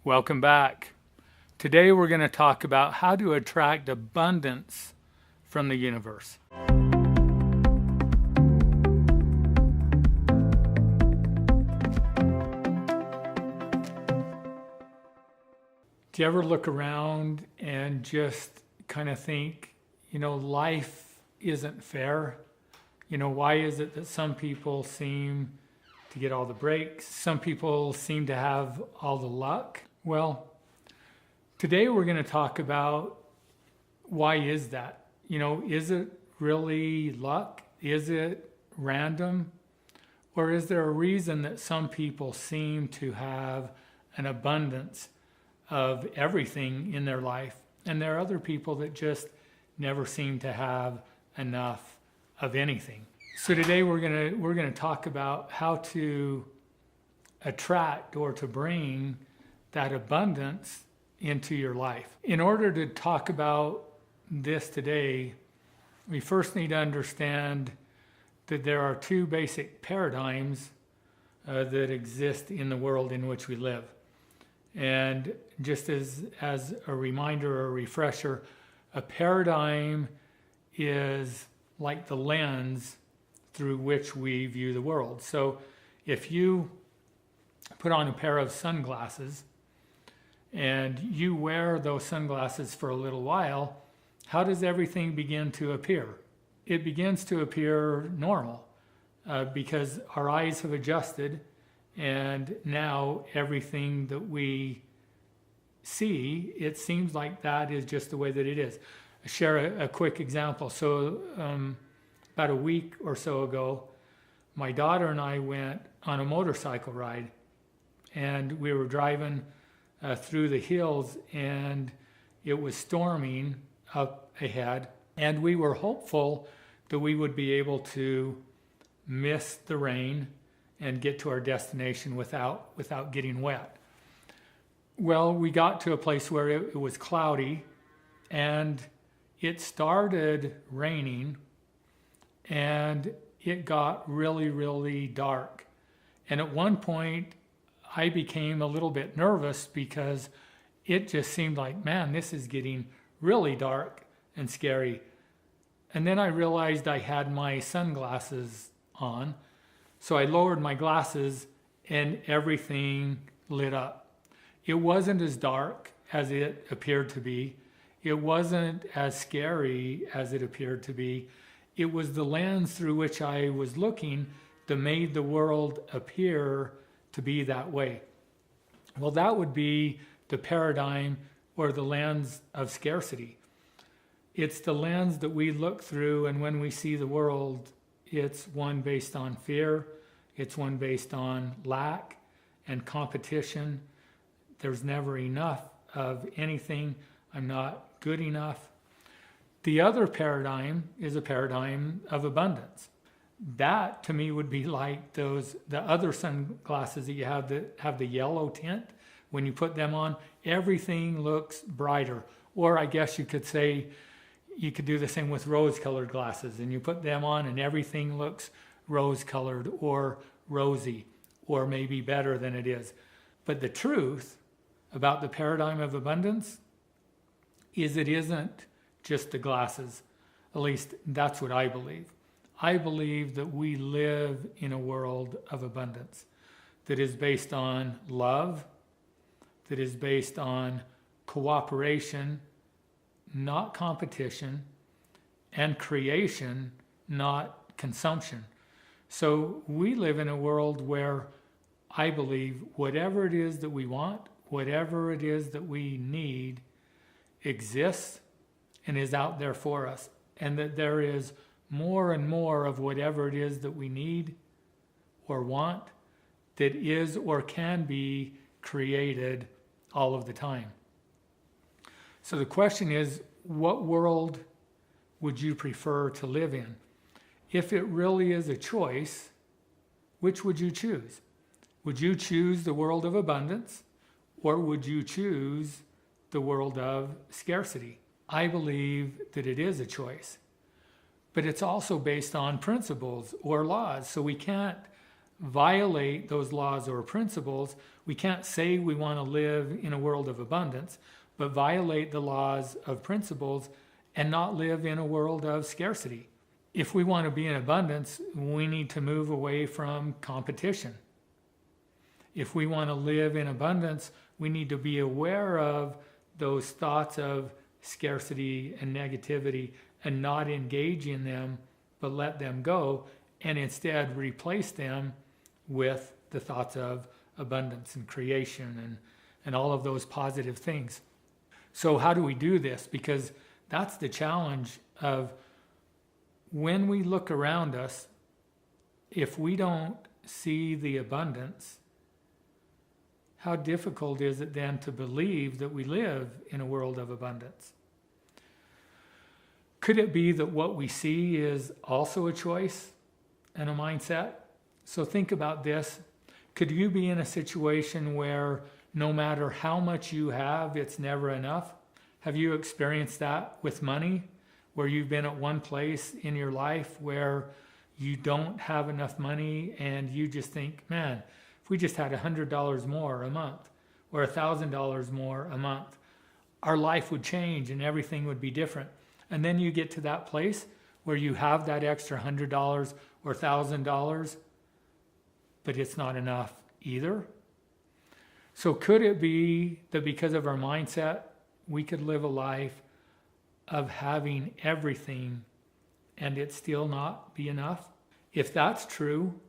Welcome back. Today we're going to talk about how to attract abundance from the universe. Do you ever look around and just kind of think, life isn't fair? Why is it that some people seem to get all the breaks? Some people seem to have all the luck? Well, today we're going to talk about why is that? Is it really luck? Is it random? Or is there a reason that some people seem to have an abundance of everything in their life, and there are other people that just never seem to have enough of anything? So today we're gonna talk about how to attract or to bring that abundance into your life. In order to talk about this today, we first need to understand that there are two basic paradigms that exist in the world in which we live. And just as a reminder or a refresher, a paradigm is like the lens through which we view the world. So if you put on a pair of sunglasses and you wear those sunglasses for a little while, how does everything begin to appear? It begins to appear normal because our eyes have adjusted, and now everything that we see, it seems like that is just the way that it is. I'll share a quick example. So about a week or so ago, my daughter and I went on a motorcycle ride, and we were driving through the hills, and it was storming up ahead, and we were hopeful that we would be able to miss the rain and get to our destination without getting wet. Well, we got to a place where it was cloudy, and it started raining, and it got really, really dark. And at one point, I became a little bit nervous because it just seemed like, man, this is getting really dark and scary. And then I realized I had my sunglasses on. So I lowered my glasses and everything lit up. It wasn't as dark as it appeared to be. It wasn't as scary as it appeared to be. It was the lens through which I was looking that made the world appear to be that way. Well, that would be the paradigm or the lens of scarcity. It's the lens that we look through, and when we see the world, it's one based on fear, it's one based on lack and competition. There's never enough of anything. I'm not good enough. The other paradigm is a paradigm of abundance. That to me would be like the other sunglasses that you have that have the yellow tint. When you put them on, everything looks brighter. Or I guess you could say, you could do the same with rose-colored glasses, and you put them on and everything looks rose-colored or rosy, or maybe better than it is. But the truth about the paradigm of abundance is it isn't just the glasses. At least that's what I believe. I believe that we live in a world of abundance that is based on love, that is based on cooperation, not competition, and creation, not consumption. So we live in a world where I believe whatever it is that we want, whatever it is that we need, exists and is out there for us, and that there is more and more of whatever it is that we need or want that is or can be created all of the time. So the question is, what world would you prefer to live in? If it really is a choice, which would you choose? Would you choose the world of abundance, or would you choose the world of scarcity? I believe that it is a choice, but it's also based on principles or laws. So we can't violate those laws or principles. We can't say we want to live in a world of abundance, but violate the laws of principles and not live in a world of scarcity. If we want to be in abundance, we need to move away from competition. If we want to live in abundance, we need to be aware of those thoughts of scarcity and negativity and not engage in them, but let them go, and instead replace them with the thoughts of abundance and creation and all of those positive things. So how do we do this? Because that's the challenge of when we look around us, if we don't see the abundance, how difficult is it then to believe that we live in a world of abundance? Could it be that what we see is also a choice and a mindset? So think about this. Could you be in a situation where no matter how much you have, it's never enough? Have you experienced that with money, where you've been at one place in your life where you don't have enough money and you just think, man, if we just had $100 more a month or $1,000 more a month, our life would change and everything would be different. And then you get to that place where you have that extra $100 or $1,000, but it's not enough either. So could it be that because of our mindset, we could live a life of having everything and it still not be enough? If that's true,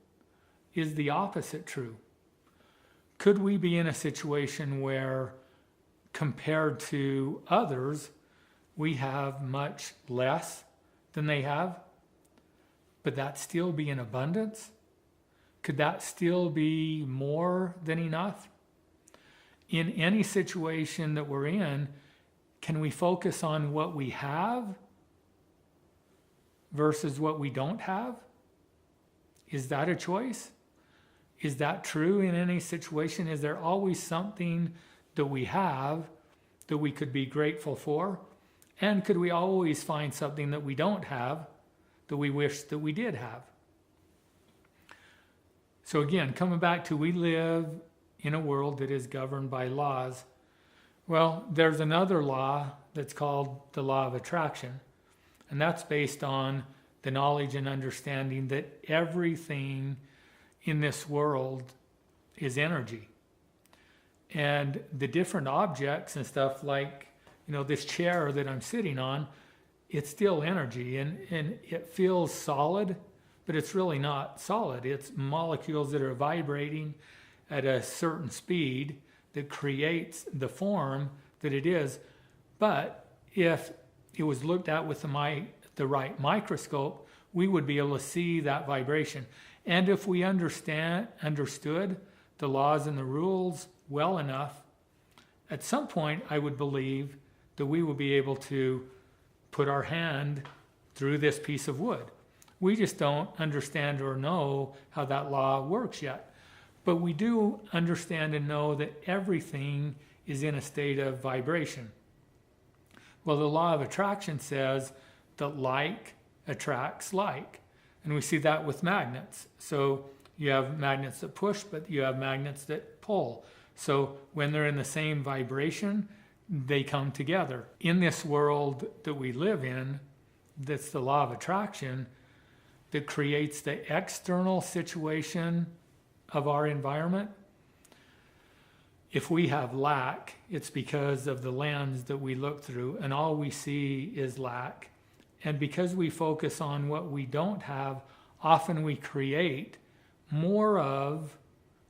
is the opposite true? Could we be in a situation where, compared to others, we have much less than they have, but that still be in abundance? Could that still be more than enough? In any situation that we're in, can we focus on what we have versus what we don't have? Is that a choice? Is that true in any situation? Is there always something that we have that we could be grateful for? And could we always find something that we don't have that we wish that we did have? So again, coming back to we live in a world that is governed by laws. Well, there's another law that's called the law of attraction. And that's based on the knowledge and understanding that everything in this world is energy. And the different objects and stuff like, this chair that I'm sitting on, it's still energy and it feels solid, but it's really not solid. It's molecules that are vibrating at a certain speed that creates the form that it is. But if it was looked at with the right microscope, we would be able to see that vibration. And if we understood the laws and the rules well enough, at some point I would believe that we will be able to put our hand through this piece of wood. We just don't understand or know how that law works yet. But we do understand and know that everything is in a state of vibration. Well, the law of attraction says that like attracts like. And we see that with magnets. So you have magnets that push, but you have magnets that pull. So when they're in the same vibration, they come together. In this world that we live in, that's the law of attraction that creates the external situation of our environment. If we have lack, it's because of the lens that we look through, and all we see is lack. And because we focus on what we don't have, often we create more of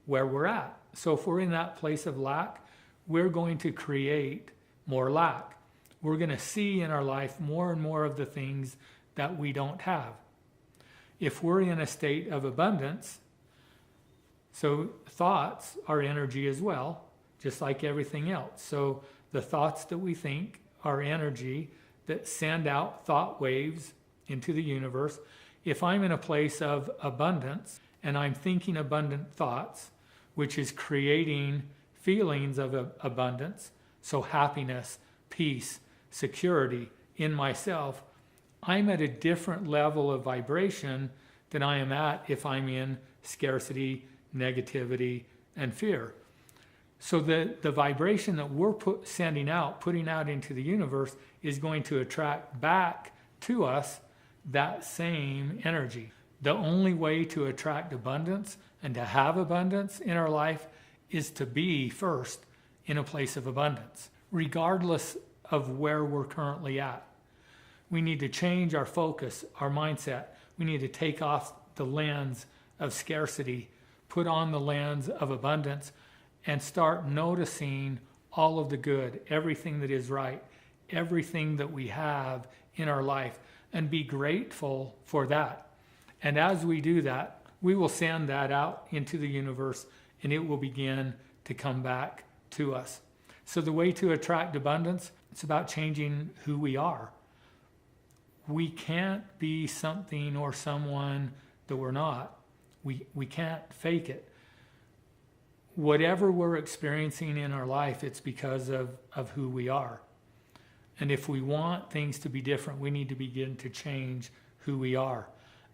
where we're at. So if we're in that place of lack, we're going to create more lack. We're going to see in our life more and more of the things that we don't have. If we're in a state of abundance, so thoughts are energy as well, just like everything else. So the thoughts that we think are energy that send out thought waves into the universe. If I'm in a place of abundance and I'm thinking abundant thoughts, which is creating feelings of abundance, so happiness, peace, security in myself, I'm at a different level of vibration than I am at if I'm in scarcity, negativity, and fear. So the vibration that we're putting out into the universe is going to attract back to us that same energy. The only way to attract abundance and to have abundance in our life is to be first in a place of abundance, regardless of where we're currently at. We need to change our focus, our mindset. We need to take off the lens of scarcity, put on the lens of abundance, and start noticing all of the good, everything that is right, everything that we have in our life, and be grateful for that. And as we do that, we will send that out into the universe, and it will begin to come back to us. So the way to attract abundance, it's about changing who we are. We can't be something or someone that we're not. We can't fake it. Whatever we're experiencing in our life, it's because of who we are. And if we want things to be different, we need to begin to change who we are.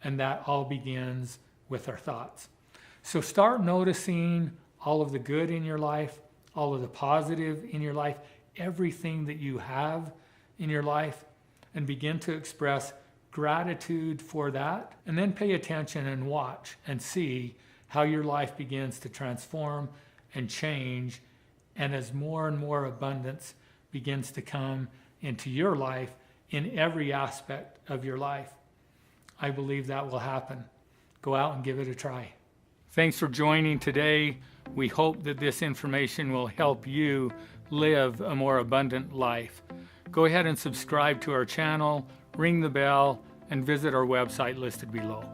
And that all begins with our thoughts. So start noticing all of the good in your life, all of the positive in your life, everything that you have in your life, and begin to express gratitude for that. And then pay attention and watch and see how your life begins to transform and change. And as more and more abundance begins to come into your life in every aspect of your life, I believe that will happen. Go out and give it a try. Thanks for joining today. We hope that this information will help you live a more abundant life. Go ahead and subscribe to our channel, ring the bell, and visit our website listed below.